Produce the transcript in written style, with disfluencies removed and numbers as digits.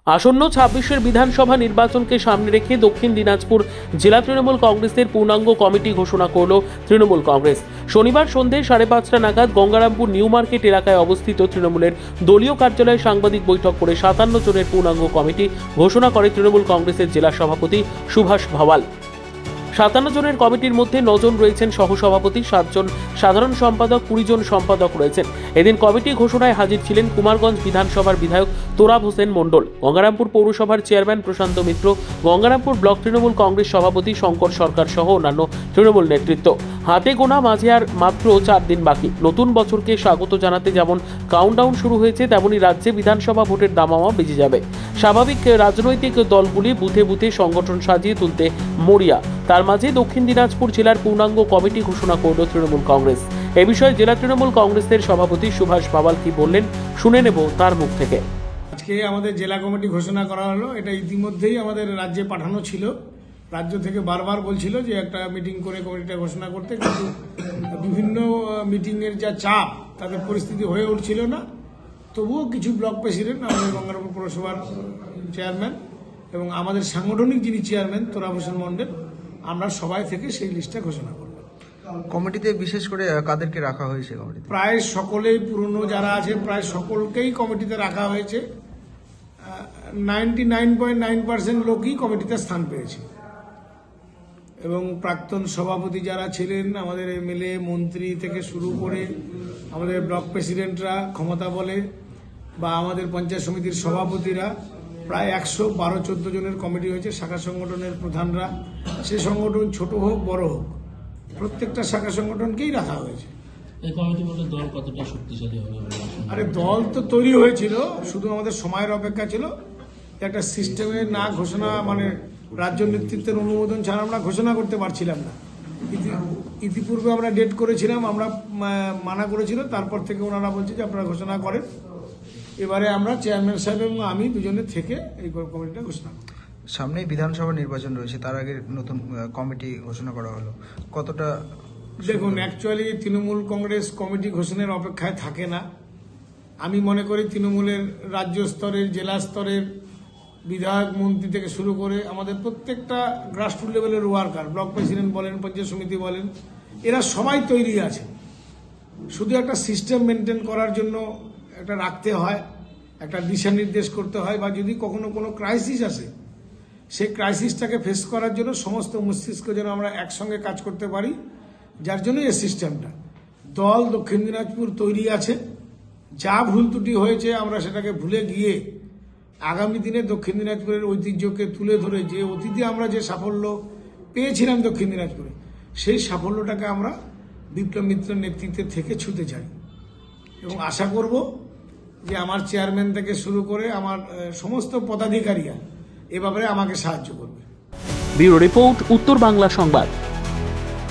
আসন্ন ২৬-এর বিধানসভা নির্বাচনকে সামনে রেখে দক্ষিণ দিনাজপুর জেলা তৃণমূল কংগ্রেসের পূর্ণাঙ্গ কমিটি ঘোষণা করল তৃণমূল কংগ্রেস। শনিবার সন্ধ্যে ৫:৩০ নাগাদ গঙ্গারামপুর নিউ মার্কেট এলাকায় অবস্থিত তৃণমূলের দলীয় কার্যালয়ে সাংবাদিক বৈঠক করে ৫৭ জনের পূর্ণাঙ্গ কমিটি ঘোষণা করে তৃণমূল কংগ্রেসের জেলা সভাপতি সুভাষ ভাওয়াল। ৫৭ জনের কমিটির মধ্যে ৯ জন রয়েছেন সহসভাপতি, ৭ জন সাধারণ সম্পাদক, ২০ জন সম্পাদক রয়েছেন। এদিন কমিটি ঘোষণায় হাজির ছিলেন কুমারগঞ্জ বিধানসভার বিধায়ক তোরাব হোসেন মণ্ডল, গঙ্গারামপুর পৌরসভার চেয়ারম্যান প্রশান্ত মিত্র, গঙ্গারামপুর ব্লক তৃণমূল কংগ্রেস সভাপতি শঙ্কর সরকার সহ অন্যান্য তৃণমূল নেতৃত্ব। হাতে গোনা মাঝে আর মাত্র ৪ দিন বাকি। নতুন বছরকে স্বাগত জানাতে যেমন কাউন্টডাউন শুরু হয়েছে, তেমনি রাজ্যে বিধানসভা ভোটের দামামা বেজে যাবে। স্বাভাবিক রাজনৈতিক দলগুলি বুথে বুথে সংগঠন সাজিয়ে তুলতে মরিয়া। তার মাঝে দক্ষিণ দিনাজপুর জেলার পূর্ণাঙ্গ কমিটি ঘোষণা করল তৃণমূল কংগ্রেস। এ বিষয়ে জেলা তৃণমূল কংগ্রেসের সভাপতি সুভাষ ভাওয়াল কি বললেন শুনে নেব তার মুখ থেকে। আজকে আমাদের জেলা কমিটি ঘোষণা করা হলো। এটা ইতিমধ্যেই আমাদের রাজ্যে পাঠানো ছিল। রাজ্য থেকে বারবার বলছিল যে একটা মিটিং করে কমিটিটা ঘোষণা করতে, কিন্তু বিভিন্ন মিটিংয়ের যা চাপ তাদের পরিস্থিতি হয়ে উঠছিল না। তবুও কিছু ব্লক প্রেসিডেন্ট, আমাদের গঙ্গারামপুর পৌরসভার চেয়ারম্যান এবং আমাদের সাংগঠনিক যিনি চেয়ারম্যান তোরাব হোসেন মণ্ডল, আমরা সবাই থেকে সেই লিস্টটা ঘোষণা করলাম। কমিটিতে বিশেষ করে কাদেরকে রাখা হয়েছে? কমিটিতে প্রায় সকলেই, পুরনো যারা আছে প্রায় সকলকেই কমিটিতে রাখা হয়েছে। 99.9% লোকই কমিটিতে স্থান পেয়েছে এবং প্রাক্তন সভাপতি যারা ছিলেন, আমাদের এমএলএ, মন্ত্রী থেকে শুরু করে আমাদের ব্লক প্রেসিডেন্টরা ক্ষমতা বলে বা আমাদের পঞ্চায়েত সমিতির সভাপতিরা, প্রায় ১১২-১৪ জনের কমিটি হয়েছে। শাখা সংগঠনের প্রধানরা, সে সংগঠন ছোট হোক বড় হোক, প্রত্যেকটা শাখা সংগঠনকেই রাখা হয়েছে। এই কমিটি বলে দল কতটা শক্তিশালী হবে? আরে দল তো তৈরি হয়েছিল, শুধু আমাদের সময়ের অপেক্ষা ছিল। একটা সিস্টেমে না ঘোষণা, মানে রাজ্য নেতৃত্বের অনুমোদন ছাড়া আমরা ঘোষণা করতে পারছিলাম না। ইতিপূর্বে আমরা ডেট করেছিলাম, আমরা মানা করেছিল, তারপর থেকে ওনারা বলছে যে আপনারা ঘোষণা করেন। এবারে আমরা চেয়ারম্যান সাহেব এবং আমি দুজনে থেকে এই কমিটিটা ঘোষণা করি। সামনেই বিধানসভা নির্বাচন রয়েছে, তার আগে নতুন কমিটি ঘোষণা করা হলো, কতটা? দেখুন, অ্যাকচুয়ালি তৃণমূল কংগ্রেস কমিটি ঘোষণার অপেক্ষায় থাকে না। আমি মনে করি তৃণমূলের রাজ্য স্তরের, জেলা স্তরের বিধায়ক, মন্ত্রী থেকে শুরু করে আমাদের প্রত্যেকটা গ্রাসরুট লেভেলের ওয়ার্কার, ব্লক প্রেসিডেন্ট বলেন, পঞ্চায়েত সমিতি বলেন, এরা সবাই তৈরি আছে। শুধু একটা সিস্টেম মেনটেন করার জন্য একটা রাখতে হয়, একটা দিশা নির্দেশ করতে হয়, বা যদি কখনো কোনো ক্রাইসিস আসে সেই ক্রাইসিসটাকে ফেস করার জন্য সমস্ত মস্তিষ্ক যেন আমরা একসঙ্গে কাজ করতে পারি, যার জন্য এই সিস্টেমটা। দল দক্ষিণ দিনাজপুর তৈরি আছে। যা ভুল ত্রুটি হয়েছে আমরা সেটাকে ভুলে গিয়ে আগামী দিনে দক্ষিণ দিনাজপুরের ঐতিহ্যকে তুলে ধরে, যে অতীতে আমরা যে সাফল্য পেয়েছিলাম দক্ষিণ দিনাজপুরে, সেই সাফল্যটাকে আমরা বিপ্লব মিত্রের নেতৃত্বে থেকে ছুতে চাই এবং আশা করব যে আমার চেয়ারম্যান থেকে শুরু করে আমার সমস্ত পদাধিকারীরা এ ব্যাপারে আমাকে সাহায্য করবে। ব্যুরো রিপোর্ট, উত্তর বাংলা সংবাদ।